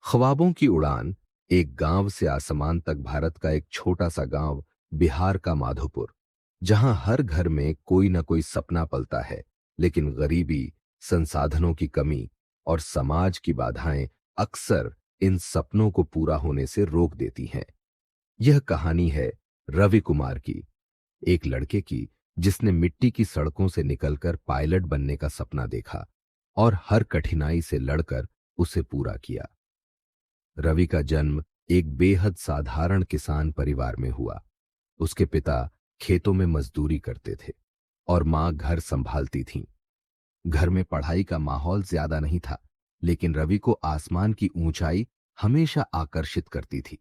ख्वाबों की उड़ान। एक गांव से आसमान तक भारत का एक छोटा सा गांव, बिहार का माधोपुर, जहां हर घर में कोई ना कोई सपना पलता है, लेकिन गरीबी, संसाधनों की कमी और समाज की बाधाएं अक्सर इन सपनों को पूरा होने से रोक देती हैं। यह कहानी है रवि कुमार की, एक लड़के की जिसने मिट्टी की सड़कों से निकलकर पायलट बनने का सपना देखा और हर कठिनाई से लड़कर उसे पूरा किया। रवि का जन्म एक बेहद साधारण किसान परिवार में हुआ। उसके पिता खेतों में मजदूरी करते थे और मां घर संभालती थीं। घर में पढ़ाई का माहौल ज्यादा नहीं था, लेकिन रवि को आसमान की ऊंचाई हमेशा आकर्षित करती थी।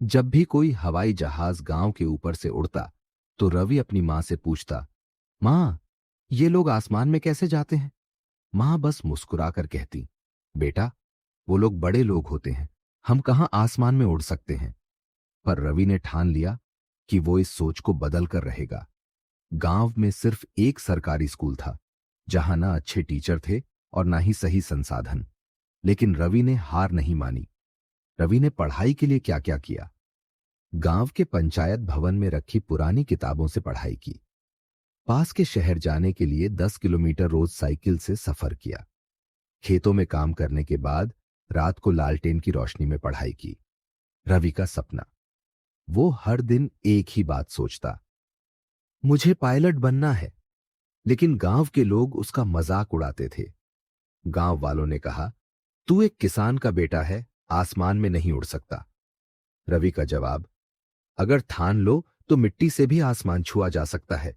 जब भी कोई हवाई जहाज गांव के ऊपर से उड़ता, तो रवि अपनी मां से पूछता, मां, ये लोग आसमान में कैसे जाते हैं? मां बस मुस्कुराकर कहती, बेटा, वो लोग बड़े लोग होते हैं, हम कहां आसमान में उड़ सकते हैं। पर रवि ने ठान लिया कि वो इस सोच को बदल कर रहेगा। गांव में सिर्फ एक सरकारी स्कूल था, जहां ना अच्छे टीचर थे और ना ही सही संसाधन। लेकिन रवि ने हार नहीं मानी। रवि ने पढ़ाई के लिए क्या क्या किया। गांव के पंचायत भवन में रखी पुरानी किताबों से पढ़ाई की। पास के शहर जाने के लिए 10 किलोमीटर रोज साइकिल से सफर किया। खेतों में काम करने के बाद रात को लालटेन की रोशनी में पढ़ाई की। रवि का सपना। वो हर दिन एक ही बात सोचता, मुझे पायलट बनना है। लेकिन गांव के लोग उसका मजाक उड़ाते थे। गांव वालों ने कहा, तू एक किसान का बेटा है, आसमान में नहीं उड़ सकता। रवि का जवाब, अगर ठान लो तो मिट्टी से भी आसमान छुआ जा सकता है।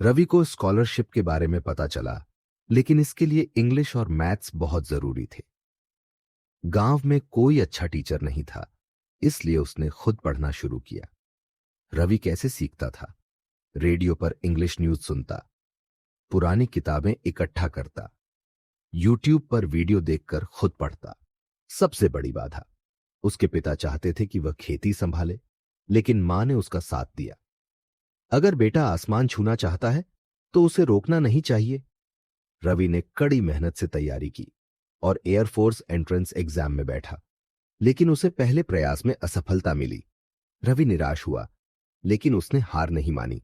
रवि को स्कॉलरशिप के बारे में पता चला, लेकिन इसके लिए इंग्लिश और मैथ्स बहुत जरूरी थे। गांव में कोई अच्छा टीचर नहीं था, इसलिए उसने खुद पढ़ना शुरू किया। रवि कैसे सीखता था? रेडियो पर इंग्लिश न्यूज सुनता, पुरानी किताबें इकट्ठा करता, यूट्यूब पर वीडियो देखकर खुद पढ़ता। सबसे बड़ी बाधा, उसके पिता चाहते थे कि वह खेती संभाले, लेकिन मां ने उसका साथ दिया। अगर बेटा आसमान छूना चाहता है तो उसे रोकना नहीं चाहिए। रवि ने कड़ी मेहनत से तैयारी की और एयरफोर्स एंट्रेंस एग्जाम में बैठा, लेकिन उसे पहले प्रयास में असफलता मिली। रवि निराश हुआ, लेकिन उसने हार नहीं मानी।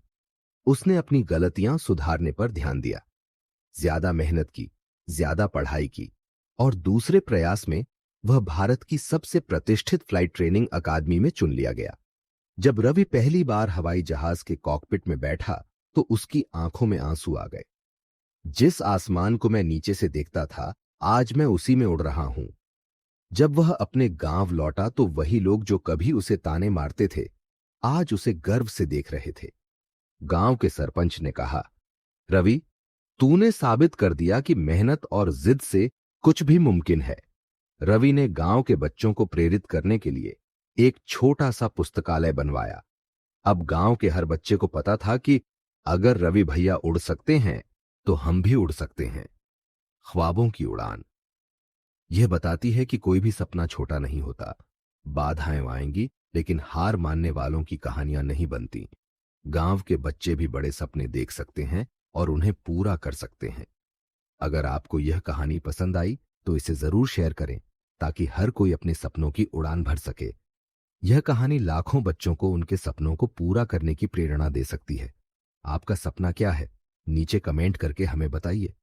उसने अपनी गलतियां सुधारने पर ध्यान दिया, ज्यादा मेहनत की, ज्यादा पढ़ाई की और दूसरे प्रयास में वह भारत की सबसे प्रतिष्ठित फ्लाइट ट्रेनिंग अकादमी में चुन लिया गया। जब रवि पहली बार हवाई जहाज के कॉकपिट में बैठा, तो उसकी आंखों में आंसू आ गए। जिस आसमान को मैं नीचे से देखता था, आज मैं उसी में उड़ रहा हूं। जब वह अपने गांव लौटा तो वही लोग जो कभी उसे ताने मारते थे, आज उसे गर्व से देख रहे थे। गांव के सरपंच ने कहा, रवि, तूने साबित कर दिया कि मेहनत और जिद से कुछ भी मुमकिन है। रवि ने गांव के बच्चों को प्रेरित करने के लिए एक छोटा सा पुस्तकालय बनवाया। अब गांव के हर बच्चे को पता था कि अगर रवि भैया उड़ सकते हैं तो हम भी उड़ सकते हैं। ख्वाबों की उड़ान यह बताती है कि कोई भी सपना छोटा नहीं होता। बाधाएं आएंगी, लेकिन हार मानने वालों की कहानियां नहीं बनती। गांव के बच्चे भी बड़े सपने देख सकते हैं और उन्हें पूरा कर सकते हैं। अगर आपको यह कहानी पसंद आई तो इसे जरूर शेयर करें, ताकि हर कोई अपने सपनों की उड़ान भर सके। यह कहानी लाखों बच्चों को उनके सपनों को पूरा करने की प्रेरणा दे सकती है। आपका सपना क्या है? नीचे कमेंट करके हमें बताइए।